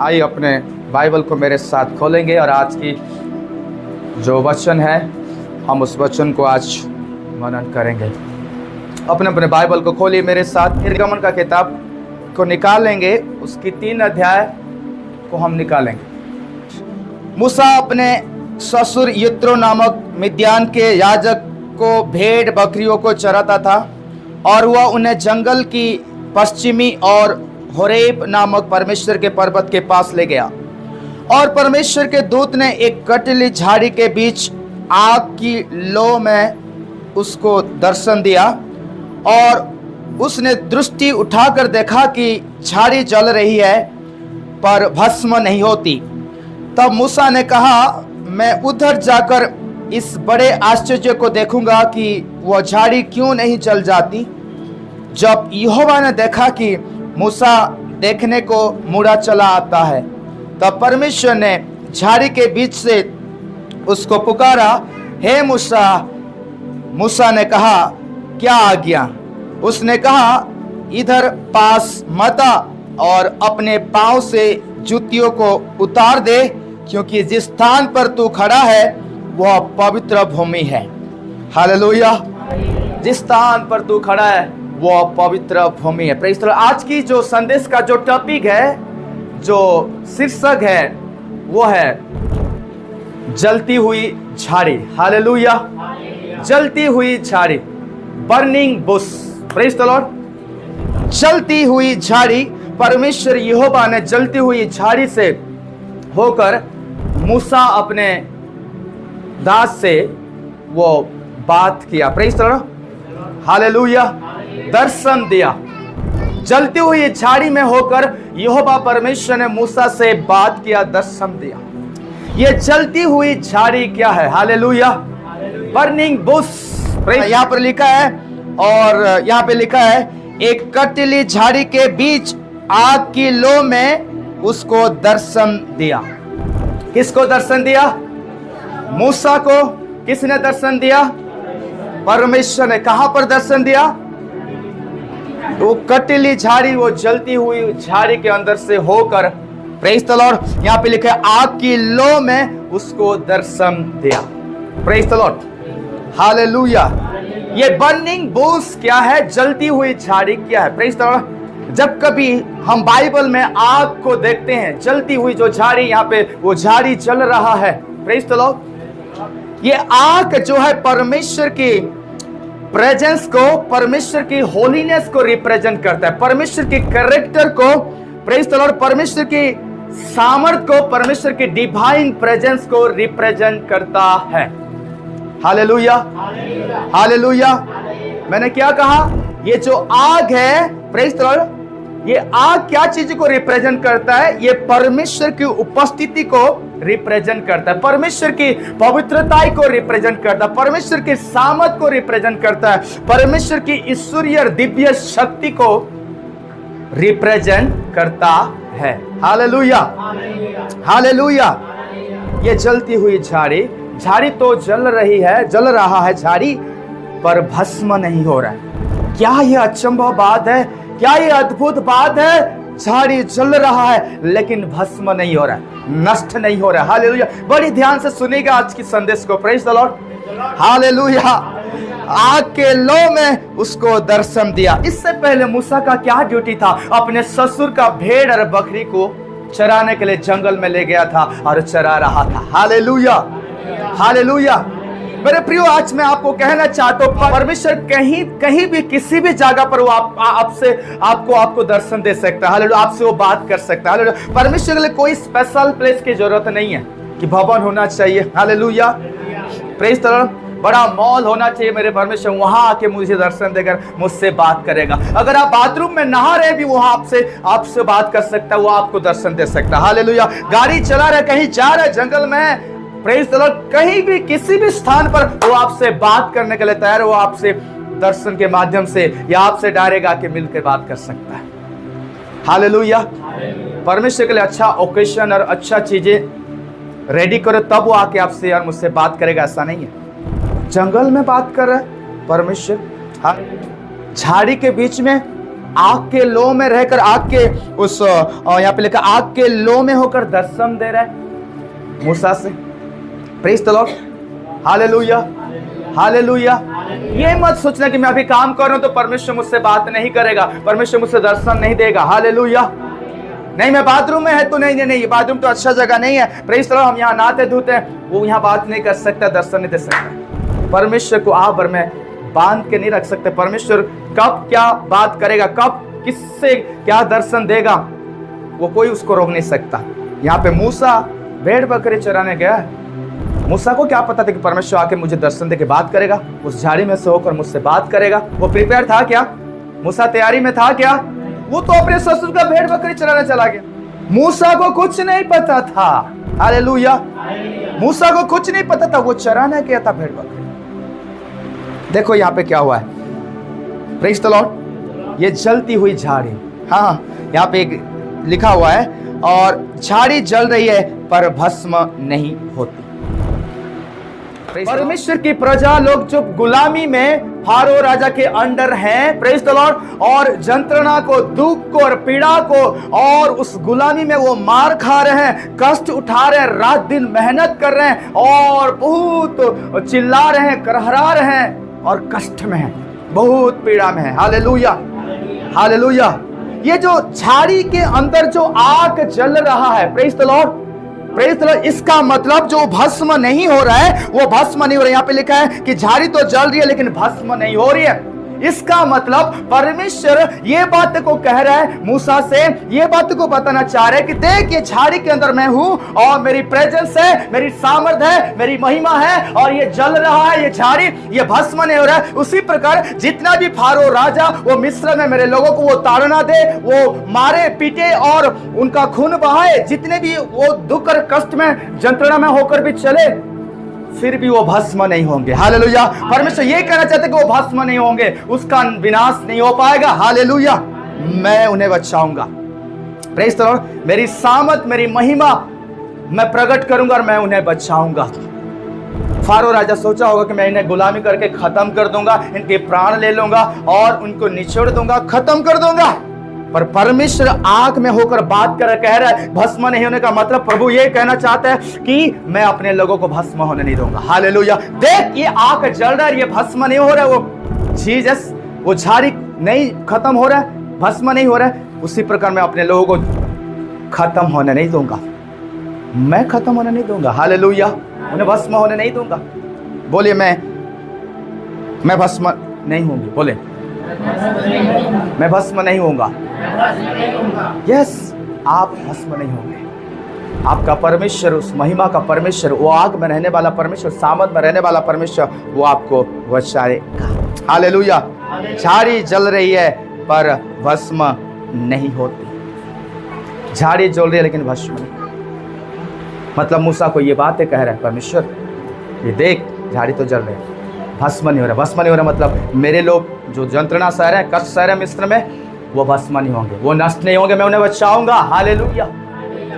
आइए अपने बाइबल को मेरे साथ खोलेंगे और आज की जो वचन है हम उस वचन को आज मनन करेंगे। अपने अपने बाइबल को खोलिए मेरे साथ। निर्गमन का किताब को निकालेंगे, उसकी 3 अध्याय को हम निकालेंगे। मूसा अपने ससुर यित्रो नामक मिद्यान के याजक को भेड़ बकरियों को चराता था और वह उन्हें जंगल की पश्चिमी और होरेब नामक परमेश्वर के पर्वत के पास ले गया। और परमेश्वर के दूत ने एक कटीली झाड़ी के बीच आग की लौ में उसको दर्शन दिया और उसने दृष्टि उठाकर देखा कि झाड़ी जल रही है पर भस्म नहीं होती। तब मूसा ने कहा, मैं उधर जाकर इस बड़े आश्चर्य को देखूंगा कि वह झाड़ी क्यों नहीं जल जाती। जब यहोवा ने देखा कि मूसा देखने को मुड़ा चला आता है, तब परमेश्वर ने झाड़ी के बीच से उसको पुकारा, हे मूसा। मूसा ने कहा, क्या आज्ञा? उसने कहा, इधर पास मत आ और अपने पांव से जूतियों को उतार दे, क्योंकि जिस स्थान पर तू खड़ा है वह पवित्र भूमि है। हालेलुया। जिस स्थान पर तू खड़ा है वह पवित्र भूमि है। Praise the Lord. आज की जो संदेश का जो टॉपिक है, जो शीर्षक है, वो है जलती हुई झाड़ी। हालेलुया। जलती हुई झाड़ी, burning Bush. Praise the Lord. जलती हुई झाड़ी, परमेश्वर यहोवा ने जलती हुई झाड़ी से होकर मूसा अपने दास से वो बात किया। Praise the Lord. हालेलुया। दर्शन दिया। जलती हुई झाड़ी में होकर यहोवा परमेश्वर ने मूसा से बात किया, दर्शन दिया। ये जलती हुई झाड़ी क्या है? हालेलुया। Burning Bush. यहाँ पर लिखा है, और यहाँ पे लिखा है, एक कटीली झाड़ी के बीच आग की लौ में उसको दर्शन दिया। किसको दर्शन दिया? मूसा को। किसने दर्शन दिया? परमेश्वर ने। कहां पर दर्शन दिया? वो कटीली झाड़ी, वो जलती हुई झाड़ी के अंदर से होकर, प्रेज़ द लॉर्ड, यहाँ पे लिखा है, आग की लौ में उसको दर्शन दिया। Praise the Lord. हालेलुया। ये बर्निंग बुश क्या है? जलती हुई झाड़ी क्या है? Praise the Lord. जब कभी हम बाइबल में आग को देखते हैं, जलती हुई जो झाड़ी, यहाँ पे वो झाड़ी जल रहा है। Praise the Lord. ये आग जो है परमेश्वर की प्रेजेंस को, परमेश्वर की होलीनेस को रिप्रेजेंट करता है, परमेश्वर के कैरेक्टर को, प्रेज़ द लॉर्ड, परमेश्वर की सामर्थ को, परमेश्वर की डिवाइन प्रेजेंस को रिप्रेजेंट करता है। हालेलुया। हालेलुया। मैंने क्या कहा? ये जो आग है, प्रेज़ द लॉर्ड, ये आग क्या चीज को रिप्रेजेंट करता है? ये परमेश्वर की उपस्थिति को रिप्रेजेंट करता है, परमेश्वर की पवित्रता को रिप्रेजेंट करता है, परमेश्वर की सामर्थ को रिप्रेजेंट करता है, परमेश्वर की ईश्वरीय दिव्य शक्ति को रिप्रेजेंट करता है। हालेलुया। हालेलुया। ये जलती हुई झाड़ी, झाड़ी तो जल रही है, जल रहा है झाड़ी, पर भस्म नहीं हो रहा है। क्या ये अचंभव बात है? क्या ये अद्भुत बात है? झाड़ी जल रहा है लेकिन भस्म नहीं हो रहा है, नष्ट नहीं हो रहा है। हालेलुया। बड़ी ध्यान से सुनिएगा आज की संदेश को। Praise the Lord. हालेलुया। आग के लौ में उसको दर्शन दिया। इससे पहले मूसा का क्या ड्यूटी था? अपने ससुर का भेड़ और बकरी को चराने के लिए जंगल में ले गया था और चरा रहा था। हालेलुया। हालेलुया। मेरे प्रियो, आज मैं आपको कहना चाहता हूँ, परमेश्वर कहीं भी किसी भी जगह पर वो आपको दर्शन दे सकता है। हालेलुया। आपसे वो बात कर सकता है। हालेलुया। परमेश्वर के लिए कोई स्पेशल प्लेस की जरूरत नहीं है कि भवन होना चाहिए। हालेलुया। Praise the Lord. बड़ा मॉल होना चाहिए मेरे परमेश्वर, वहां आके मुझे दर्शन देकर मुझसे बात करेगा। अगर आप बाथरूम में नहा रहे भी, वहां आपसे बात कर सकता है, वो आपको दर्शन दे सकता है। हालेलुया। गाड़ी चला रहे, कहीं जा रहे जंगल में, प्रेज़ द लॉर्ड, कहीं भी किसी भी स्थान पर वो आपसे बात करने के लिए तैयार है। वो आपसे दर्शन के माध्यम से या आपसे डायरेक्ट आके मिलकर बात कर सकता है। हालेलुया। परमेश्वर के लिए अच्छा ओकेशन और अच्छा चीजें रेडी करो, तब वो आके आपसे और मुझसे बात करेगा, ऐसा नहीं है। जंगल में बात कर रहा है परमेश्वर, झाड़ी के बीच में आग के लो में रहकर, आग के उस यहाँ पे लिखा आग के लो में होकर दर्शन दे रहा है मूसा से। Praise the Lord, hallelujah, hallelujah. ये मत सोचना कि मैं अभी काम कर रहा हूं तो परमेश्वर मुझसे बात नहीं करेगा, परमेश्वर मुझसे दर्शन नहीं देगा। हालेलुया। नहीं, मैं बाथरूम में है तो नहीं, ये बाथरूम तो अच्छा जगह नहीं है। प्रेज द लॉर्ड, हम यहाँ नहाते धोते हैं, वो यहाँ बात नहीं कर सकता, दर्शन नहीं दे सकता। परमेश्वर को आप और मैं बांध के नहीं रख सकते। परमेश्वर कब क्या बात करेगा, कब किससे क्या दर्शन देगा, वो कोई उसको रोक नहीं सकता। यहाँ पे मूसा भेड़ बकरी चराने गया। मूसा को क्या पता था कि परमेश्वर आके मुझे दर्शन दे के बात करेगा, उस झाड़ी में से होकर मुझसे बात करेगा। वो प्रिपेयर था क्या? मूसा तैयारी में था क्या? वो तो अपने ससुर का भेड़ बकरी चराने चला गया। मूसा को कुछ नहीं पता था। हालेलुया। मूसा को कुछ नहीं पता था, वो चराने गया था भेड़ बकरी। देखो यहाँ पे क्या हुआ है, प्रेज द लॉर्ड। ये जलती हुई झाड़ी, हाँ यहाँ पे लिखा हुआ है, और झाड़ी जल रही है पर भस्म नहीं होती। परमेश्वर की प्रजा लोग जो गुलामी में फारो राजा के अंडर हैं, प्रेज द लॉर्ड, और जंत्रणा को, दुख को और पीड़ा को, और उस गुलामी में वो मार खा रहे हैं, कष्ट उठा रहे हैं, रात दिन मेहनत कर रहे हैं, और बहुत चिल्ला रहे हैं, करहरा रहे हैं, और कष्ट में हैं, बहुत पीड़ा में है। Hallelujah, hallelujah. ये जो झाड़ी के अंदर जो आग जल रहा है, praise the Lord, praise the Lord, इसका मतलब जो भस्म नहीं हो रहा है, वो भस्म नहीं हो रहा है। यहाँ पे लिखा है कि झाड़ी तो जल रही है लेकिन भस्म नहीं हो रही है। इसका मतलब परमेश्वर ये बात को कह रहा है मूसा से, ये बात को बताना चाह रहा है कि देख, ये झाड़ी के अंदर मैं हूं, और मेरी प्रेजेंस है, मेरी सामर्थ है, मेरी महिमा है, और ये जल रहा है, ये झाड़ी, ये भस्म नहीं हो रहा है। उसी प्रकार जितना भी फारो राजा वो मिस्र में मेरे लोगों को वो ताड़ना दे, वो मारे पीटे और उनका खून बहाए, जितने भी वो दुख और कष्ट में, जंत्रणा में होकर भी चले, फिर भी वो भस्म नहीं होंगे। हालेलुया। परमेश्वर ये कहना चाहते कि वो भस्म नहीं होंगे, उसका विनाश नहीं हो पाएगा। हालेलुया। मैं उन्हें बचाऊंगा। Praise the Lord. मेरी सामर्थ, मेरी महिमा मैं प्रकट करूंगा और मैं उन्हें बचाऊंगा। फारो राजा सोचा होगा कि मैं इन्हें गुलामी करके खत्म कर दूंगा, इनके प्राण ले लूंगा और उनको निचोड़ दूंगा, खत्म कर दूंगा। पर परमेश्वर आग में होकर बात कर कह रहा है भस्म नहीं होने का मतलब प्रभु ये कहना चाहता है कि मैं अपने लोगों को भस्म होने नहीं दूंगा। हालेलुया। देख, ये आग जल रहा है, ये भस्म नहीं हो रहा है, वो जीसस, वो झाड़ी नहीं खत्म हो रहा है, भस्म नहीं हो रहा है। उसी प्रकार मैं अपने लोगों को खत्म होने नहीं दूंगा, मैं खत्म होने नहीं दूंगा। हालेलुया। उन्हें भस्म होने नहीं दूंगा। बोलिए, मैं भस्म नहीं होंगी। बोले, मैं भस्म नहीं होऊंगा। यस, आप भस्म नहीं होंगे। आपका परमेश्वर, उस महिमा का परमेश्वर, वो आग में रहने वाला परमेश्वर, सामर्थ में रहने वाला परमेश्वर, वो आपको बचाएगा। हालेलुया। झाड़ी जल रही है पर भस्म नहीं होती। झाड़ी जल रही है लेकिन भस्म नहीं। मतलब मूसा को ये बातें कह रहा है परमेश्वर, ये देख, झाड़ी तो जल रही है, भस्म नहीं हो रहा। भस्म नहीं हो रहा मतलब मेरे लोग जो जंत्रणा सह रहे हैं, कष्ट सह रहे हैं मिस्र में, वो भस्म नहीं होंगे, वो नष्ट नहीं होंगे। मैं उन्हें बचाऊंगा। हालेलुया।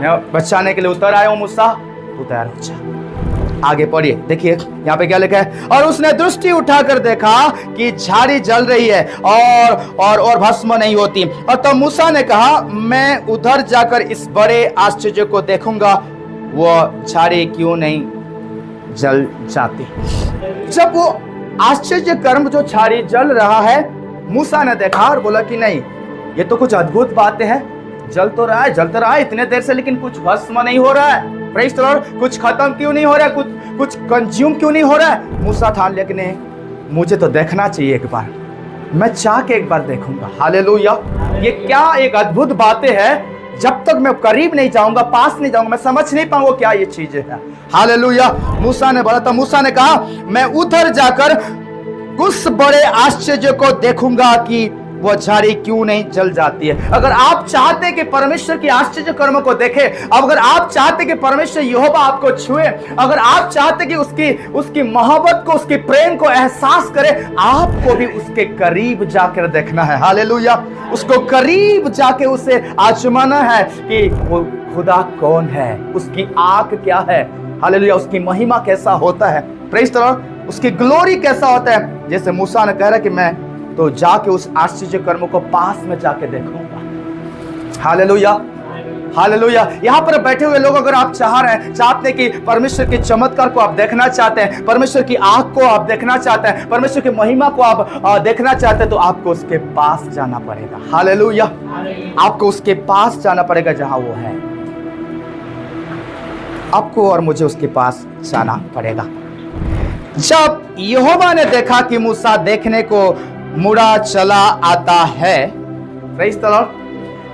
मैं बचाने के लिए उतर आया हूं। मूसा, तू तैयार हो जा। आगे पढ़िए, देखिए यहाँ पे क्या लिखा है। और उसने दृष्टि उठाकर देखा कि झाड़ी जल रही है और भस्म नहीं होती। और तब मूसा ने कहा, मैं उधर जाकर इस बड़े आश्चर्य को देखूंगा, वो झाड़ी क्यों नहीं जल जाती। जब वो आश्चर्य कर्म जो झाड़ी जल रहा है, मूसा ने देखा और बोला कि नहीं, ये तो कुछ अद्भुत बातें हैं। जल तो रहा है, जलता रहा है इतने देर से, लेकिन कुछ भस्म नहीं हो रहा है। Praise the Lord. कुछ खत्म क्यों नहीं हो रहा है, कुछ कंज्यूम क्यों नहीं हो रहा है। मूसा ठान लिया कि नहीं, मुझे तो देखना चाहिए एक बार, मैं चाह के एक बार देखूंगा। हालेलुया। ये क्या एक अद्भुत बातें हैं। जब तक मैं करीब नहीं जाऊंगा, पास नहीं जाऊंगा, मैं समझ नहीं पाऊंगा क्या ये चीजें हैं। हालेलुया। मूसा ने बोला था, मूसा ने कहा, मैं उधर जाकर उस बड़े आश्चर्य को देखूंगा कि वो झाड़ी क्यों नहीं जल जाती है। अगर आप चाहते कि परमेश्वर की आश्चर्य कर्मों को देखें, अगर आप चाहते कि परमेश्वर यहोवा आपको छुए, अगर आप चाहते कि उसकी मोहब्बत को, उसके प्रेम को एहसास करे, आपको भी उसके करीब जाकर देखना है। हालेलुया। उसको करीब जाके उसे आजमाना है कि वो खुदा कौन है, उसकी आंख क्या है। हालेलुया। उसकी महिमा कैसा होता है। Praise the Lord. उसकी ग्लोरी कैसा होता है। जैसे मूसा ने कह रहा कि मैं तो जाके उस आश्चर्य कर्मों को पास में जाके देखूंगा। Hallelujah, hallelujah. यहाँ पर बैठे हुए लोग, अगर आप चाहते हैं कि परमेश्वर के चमत्कार को आप देखना चाहते हैं, परमेश्वर की आंख को आप देखना चाहते हैं, परमेश्वर की महिमा को आप देखना चाहते हैं, तो आपको उसके पास जाना पड़ेगा। हालेलुया, आपको उसके पास जाना पड़ेगा जहां वो है। आपको और मुझे उसके पास जाना पड़ेगा। जब यहोवा ने देखा कि मूसा देखने को मुड़ा चला आता है, प्रेज़ द लॉर्ड,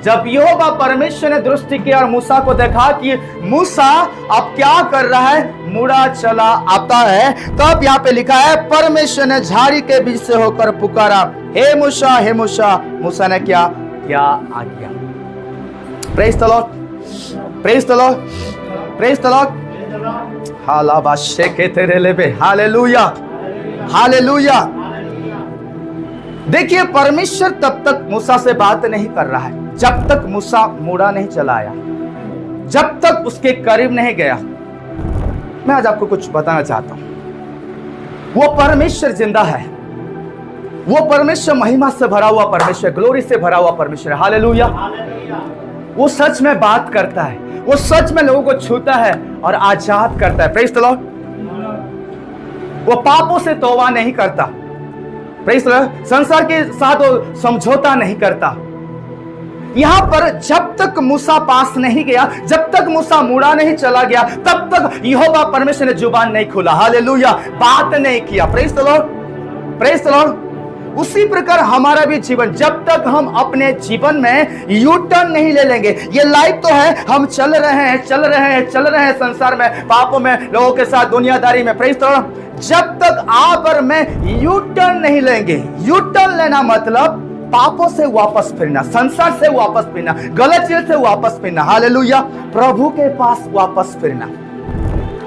जब यहोवा परमेश्वर ने दृष्टि किया और मूसा को देखा कि मूसा अब क्या कर रहा है, मुड़ा चला आता है, तब यहाँ पे लिखा है परमेश्वर ने झाड़ी के बीच से होकर पुकारा, हे मूसा, हे मूसा। मूसा ने क्या आज्ञा। Praise the lord, praise the lord, praise the lord. हालाबाशे के तेरे लेबे, हालेलुया, हालेलुया। देखिए, परमेश्वर तब तक मूसा से बात नहीं कर रहा है जब तक मूसा मुड़ा नहीं चला आया, जब तक उसके करीब नहीं गया। मैं आज आपको कुछ बताना चाहता हूं। वो परमेश्वर जिंदा है, वो परमेश्वर महिमा से भरा हुआ परमेश्वर, ग्लोरी से भरा हुआ परमेश्वर, हालेलुया। वो सच में बात करता है, वो सच में लोगों को छूता है और आजाद करता है। Praise the Lord. वो पापों से तौबा नहीं करता, प्रेज़ द लॉर्ड। संसार के साथ वो समझौता नहीं करता। यहां पर जब तक मूसा पास नहीं गया, जब तक मूसा मुड़ा नहीं चला गया, तब तक यहोवा परमेश्वर ने जुबान नहीं खोला, हालेलुया, बात नहीं किया। Praise the lord, praise the Lord. उसी प्रकार हमारा भी जीवन, जब तक हम अपने जीवन में यू टर्न नहीं ले लेंगे, ये लाइफ तो है, हम चल रहे हैं संसार में, पापों में, लोगों के साथ दुनियादारी में, प्रेज़ द लॉर्ड। जब तक आप और मैं यू टर्न नहीं लेंगे, यू टर्न लेना मतलब पापों से वापस फिरना, संसार से वापस फिरना, गलत चीज से वापस फिरना, हालेलुया, प्रभु के पास वापस फिरना।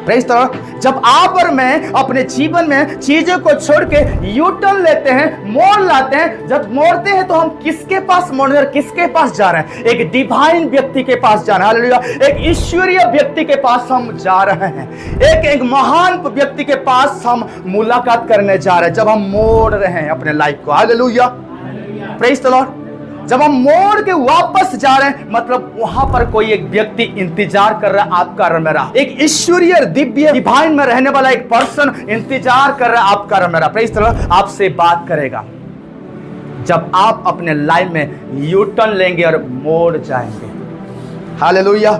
Praise the Lord. जब आप और मैं अपने जीवन में चीजों को छोड़ के यू टर्न लेते हैं, मोड़ लाते हैं, जब मोड़ते हैं तो हम किसके पास मोड़ रहे हैं, किसके पास जा रहे हैं? एक डिवाइन व्यक्ति के पास जा रहे हैं, हालेलुया, एक ईश्वरीय व्यक्ति के पास हम जा रहे हैं, एक महान व्यक्ति के पास हम मुलाकात करने जा रहे हैं जब हम मोड़ रहे हैं अपने लाइफ को, हालेलुया, प्रेज़ द लॉर्ड। जब हम मोड़ के वापस जा रहे हैं मतलब वहां पर कोई एक व्यक्ति इंतजार कर रहा है आपका और मेरा, एक ईश्वरीय दिव्य डिवाइन में रहने वाला एक पर्सन इंतजार कर रहा है आपका और मेरा, प्रेज़ द लॉर्ड, आपसे बात करेगा। जब आप अपने लाइफ में यू टर्न लेंगे और मोड़ जाएंगे, हालेलुया,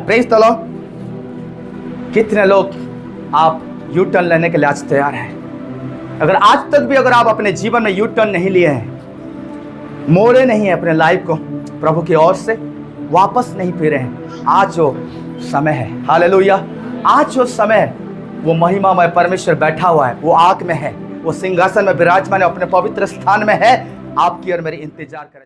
प्रेज़ द लॉर्ड। कितने लोग आप यू टर्न लेने के लिए आज तैयार हैं? अगर आज तक भी अगर आप अपने जीवन में यू टर्न नहीं लिए हैं, मोड़े नहीं है अपने लाइफ को प्रभु की ओर से, वापस नहीं फिरे हैं, आज जो समय है, हालेलुया, आज जो समय है, वो महिमामय परमेश्वर बैठा हुआ है, वो आग में है, वो सिंहासन में विराजमान है, अपने पवित्र स्थान में है, आपकी और मेरी इंतजार करें।